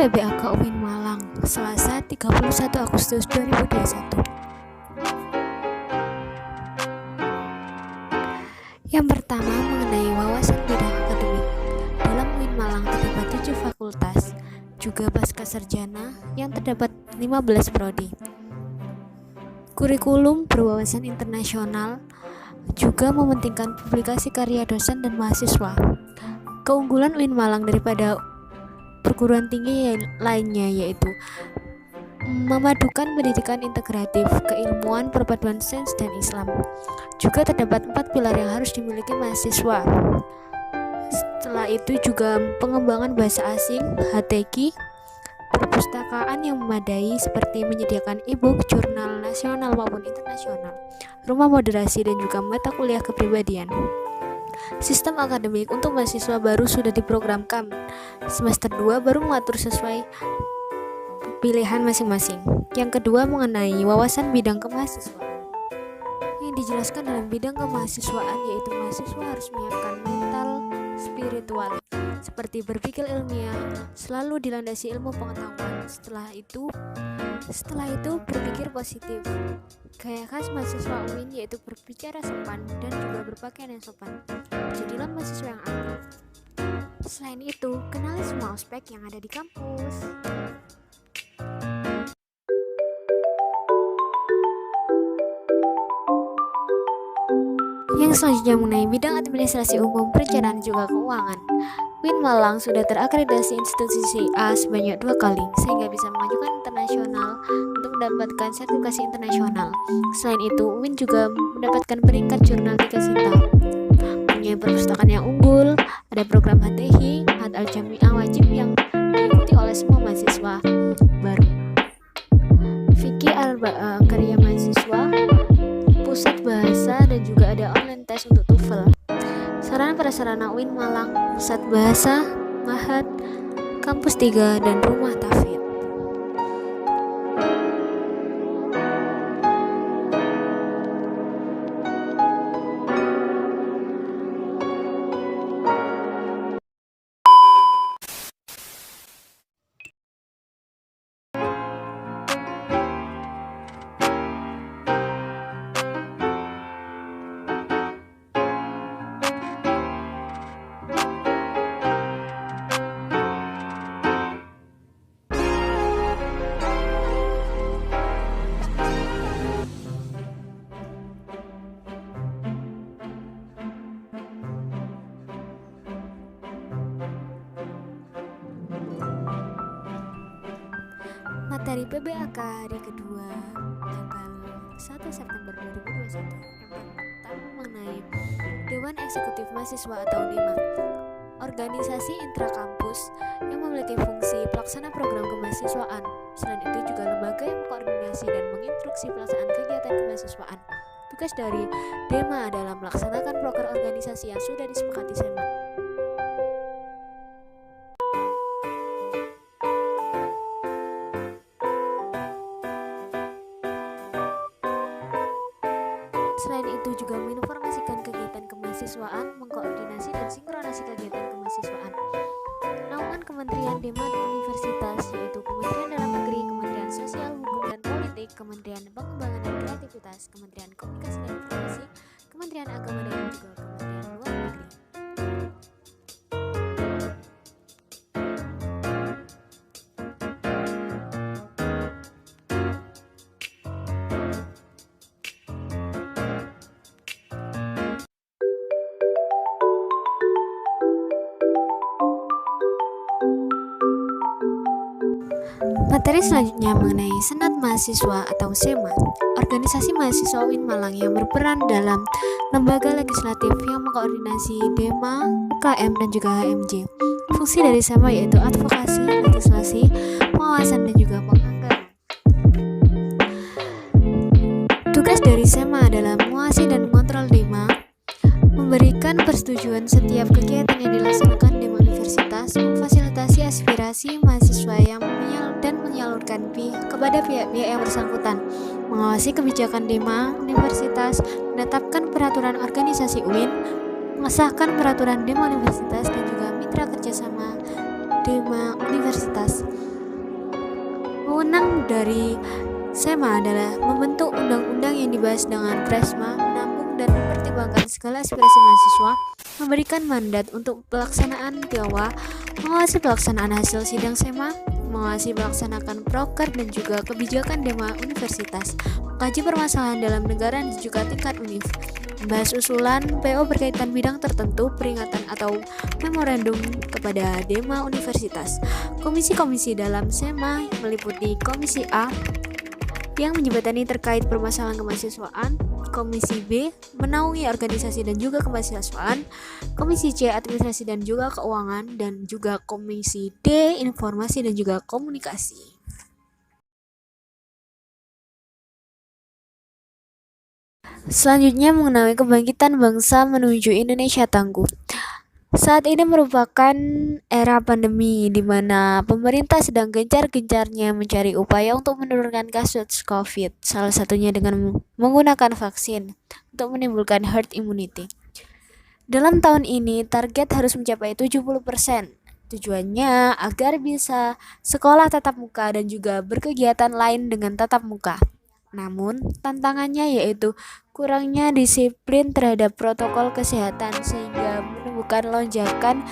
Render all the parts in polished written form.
PBAK UIN Malang, Selasa 31 Agustus 2021. Yang pertama mengenai wawasan bidang akademik. Dalam UIN Malang terdapat 7 fakultas, juga pasca sarjana yang terdapat 15 prodi. Kurikulum berwawasan internasional, juga mementingkan publikasi karya dosen dan mahasiswa. Keunggulan UIN Malang daripada perguruan tinggi lainnya yaitu memadukan pendidikan integratif, keilmuan, perpaduan sains dan Islam. Juga terdapat 4 pilar yang harus dimiliki mahasiswa. Setelah itu juga pengembangan bahasa asing, HTQ, perpustakaan yang memadai seperti menyediakan e-book, jurnal nasional maupun internasional, rumah moderasi dan juga mata kuliah kepribadian. Sistem akademik untuk mahasiswa baru sudah diprogramkan. Semester 2 baru mengatur sesuai pilihan masing-masing. Yang kedua mengenai wawasan bidang kemahasiswaan. Yang dijelaskan dalam bidang kemahasiswaan yaitu mahasiswa harus menyiapkan mental spiritual seperti berpikir ilmiah, selalu dilandasi ilmu pengetahuan. Setelah itu berpikir positif. Gaya khas mahasiswa UIN yaitu berbicara sopan dan juga berpakaian yang sopan. Jadilah mahasiswa yang aktif. Selain itu, kenali semua ospek yang ada di kampus. Yang selanjutnya mengenai bidang administrasi umum, perencanaan juga keuangan. UIN Malang sudah terakreditasi institusi A sebanyak 2 kali sehingga bisa mengajukan internasional untuk mendapatkan sertifikasi internasional. Selain itu, UIN juga mendapatkan peringkat jurnal 3 Sinta. Punya perpustakaan yang unggul, ada program HTI, Hat Al-Jamiah wajib yang diikuti oleh semua mahasiswa baru. Fikih karya mahasiswa, pusat bahasa dan juga ada online test untuk TOEFL. Sarana prasarana UIN Malang, pusat bahasa, Mahat, kampus 3 dan rumah Tafid. Materi PBAK hari kedua tanggal 1 September 2021. Yang pertama mengenai Dewan Eksekutif Mahasiswa atau DEMA, organisasi intrakampus yang memiliki fungsi pelaksana program kemahasiswaan. Selain itu juga lembaga yang mengkoordinasi dan menginstruksi pelaksanaan kegiatan kemahasiswaan. Tugas dari DEMA adalah melaksanakan program organisasi yang sudah disepakati SEMA. Selain itu juga menginformasikan kegiatan kemahasiswaan, mengkoordinasi dan sinkronasi kegiatan kemahasiswaan. Naungan Kementerian DEMA Universitas yaitu Kementerian Dalam Negeri, Kementerian Sosial, Hukum dan Politik, Kementerian Pengembangan dan Kreativitas, Kementerian Komunikasi dan Informasi, Kementerian Agama dan juga Kementerian Luar Negeri. Materi selanjutnya mengenai Senat Mahasiswa atau SEMA, organisasi mahasiswa UIN Malang yang berperan dalam lembaga legislatif yang mengkoordinasi DEMA, UKM dan juga HMJ. Fungsi dari SEMA yaitu advokasi, legislasi, pengawasan dan juga penganggaran. Tugas dari SEMA adalah mengawasi dan mengontrol DEMA, memberikan persetujuan setiap kegiatan yang dilaksanakan DEMA Universitas, memfasilitasi aspirasi mahasiswa yang menyalurkan kepada pihak-pihak yang bersangkutan, mengawasi kebijakan DEMA Universitas, menetapkan peraturan organisasi UIN, mengesahkan peraturan DEMA Universitas dan juga mitra kerjasama DEMA Universitas. Wewenang dari SEMA adalah membentuk undang-undang yang dibahas dengan Kresma, menampung dan mempertimbangkan segala aspirasi mahasiswa, memberikan mandat untuk pelaksanaan TIOWA, mengawasi pelaksanaan hasil sidang SEMA, mengawasi pelaksanaan proker dan juga kebijakan DEMA universitas, mengkaji permasalahan dalam negara dan juga tingkat univ, membahas usulan PO berkaitan bidang tertentu, peringatan atau memorandum kepada DEMA universitas. Komisi-komisi dalam SEMA meliputi Komisi A yang menjembatani terkait permasalahan kemahasiswaan, Komisi B menaungi organisasi dan juga kemahasiswaan, Komisi C administrasi dan juga keuangan, dan juga Komisi D informasi dan juga komunikasi. Selanjutnya mengenai kebangkitan bangsa menuju Indonesia tangguh. Saat ini merupakan era pandemi di mana pemerintah sedang gencar-gencarnya mencari upaya untuk menurunkan kasus COVID, salah satunya dengan menggunakan vaksin untuk menimbulkan herd immunity. Dalam tahun ini target harus mencapai 70%. Tujuannya agar bisa sekolah tatap muka dan juga berkegiatan lain dengan tatap muka. Namun, tantangannya yaitu kurangnya disiplin terhadap protokol kesehatan sehingga menimbulkan lonjakan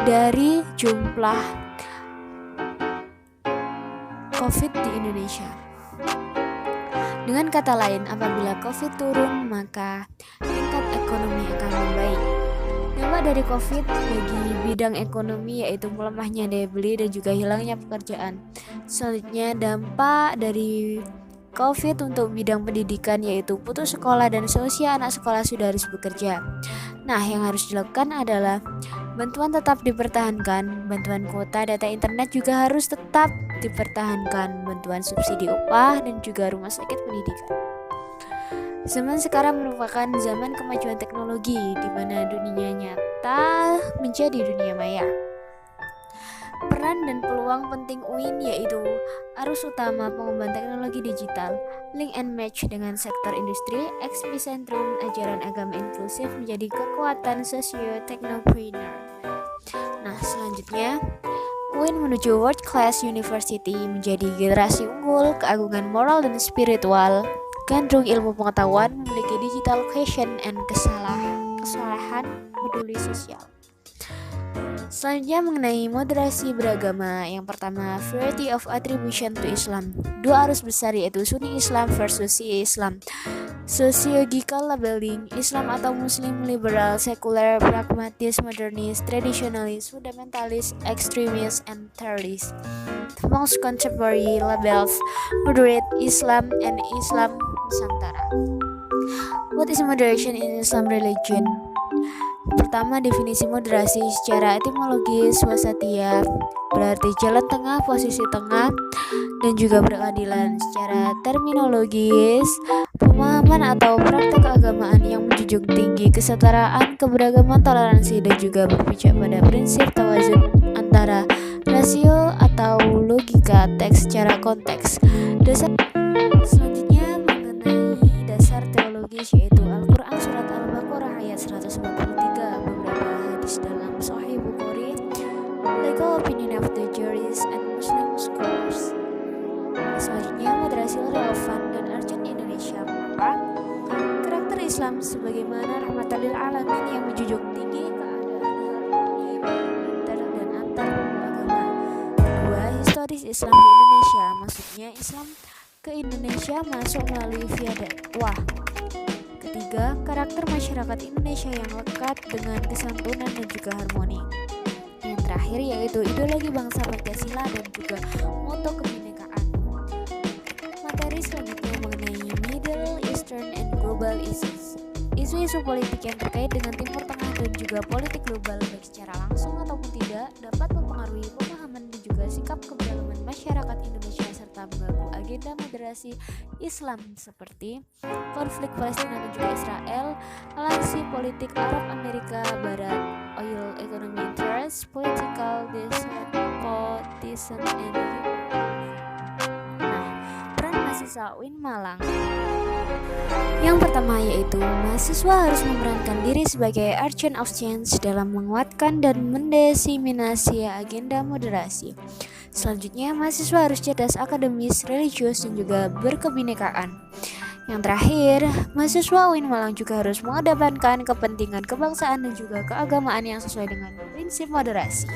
dari jumlah COVID di Indonesia. Dengan kata lain, apabila COVID turun, maka tingkat ekonomi akan membaik. Dampak dari COVID bagi bidang ekonomi yaitu melemahnya daya beli dan juga hilangnya pekerjaan. Selanjutnya, dampak dari COVID untuk bidang pendidikan yaitu putus sekolah dan seusia anak sekolah sudah harus bekerja. Nah, yang harus dilakukan adalah bantuan tetap dipertahankan, bantuan kuota data internet juga harus tetap dipertahankan, bantuan subsidi upah dan juga rumah sakit pendidikan. Zaman sekarang merupakan zaman kemajuan teknologi di mana dunia nyata menjadi dunia maya. Peran dan peluang penting UIN yaitu arus utama pengembangan teknologi digital, link and match dengan sektor industri, epicentrum ajaran agama inklusif menjadi kekuatan socio-teknopreneur. Nah, selanjutnya UIN menuju World Class University menjadi generasi unggul, keagungan moral dan spiritual, gandrung ilmu pengetahuan, memiliki digital quotient and kesalahan peduli sosial. Selanjutnya mengenai moderasi beragama. Yang pertama, variety of attribution to Islam. Dua arus besar yaitu Sunni Islam versus Syiah Islam. Sociological labeling Islam atau Muslim liberal, sekuler, pragmatis, modernis, tradisionalis, fundamentalis, extremis, and terrorist. Most contemporary labels moderate Islam and Islam Nusantara. What is moderation in Islam religion? Pertama, definisi moderasi secara etimologis wasatiyah berarti jalan tengah, posisi tengah, dan juga berkeadilan. Secara terminologis, pemahaman atau praktek keagamaan yang menjunjung tinggi kesetaraan, keberagaman, toleransi, dan juga berpijak pada prinsip tawazun antara rasio atau logika teks secara konteks. Selanjutnya mengenai dasar teologis yaitu Al-Quran surat Al-Baqarah ayat 143, beberapa hadis dalam Sahih Bukhari, legal opinion of the jurists and Muslim scholars. Selanjutnya moderasi relevan dan urgent di Indonesia. Maka karakter Islam sebagaimana rahmatan lil alamin yang menjunjung tinggi keadaan harmoni inter dan antar agama. Kedua, historis Islam di Indonesia, maksudnya Islam ke Indonesia masuk melalui via dakwah. Ketiga, karakter masyarakat Indonesia yang lekat dengan kesantunan dan juga harmoni. Yang terakhir yaitu ideologi bangsa Pancasila dan juga moto kebinekaan. Materi selanjutnya mengenai Middle Eastern and Global Issues. Isu-isu politik yang terkait dengan Timur Tengah dan juga politik global baik secara langsung ataupun tidak dapat mempengaruhi pemahaman dan juga sikap keberagaman masyarakat Indonesia serta mengganggu agenda moderasi Islam seperti konflik Palestina dan juga Israel, aliansi politik Arab Amerika Barat, oil economy interest, political despotism, and peran mahasiswa UIN Malang. Yang pertama yaitu mahasiswa harus memerankan diri sebagai agent of change dalam menguatkan dan mendesiminasi agenda moderasi. Selanjutnya, mahasiswa harus cerdas akademis, religius, dan juga berkebinekaan. Yang terakhir, mahasiswa UIN Malang juga harus mengedepankan kepentingan kebangsaan dan juga keagamaan yang sesuai dengan prinsip moderasi.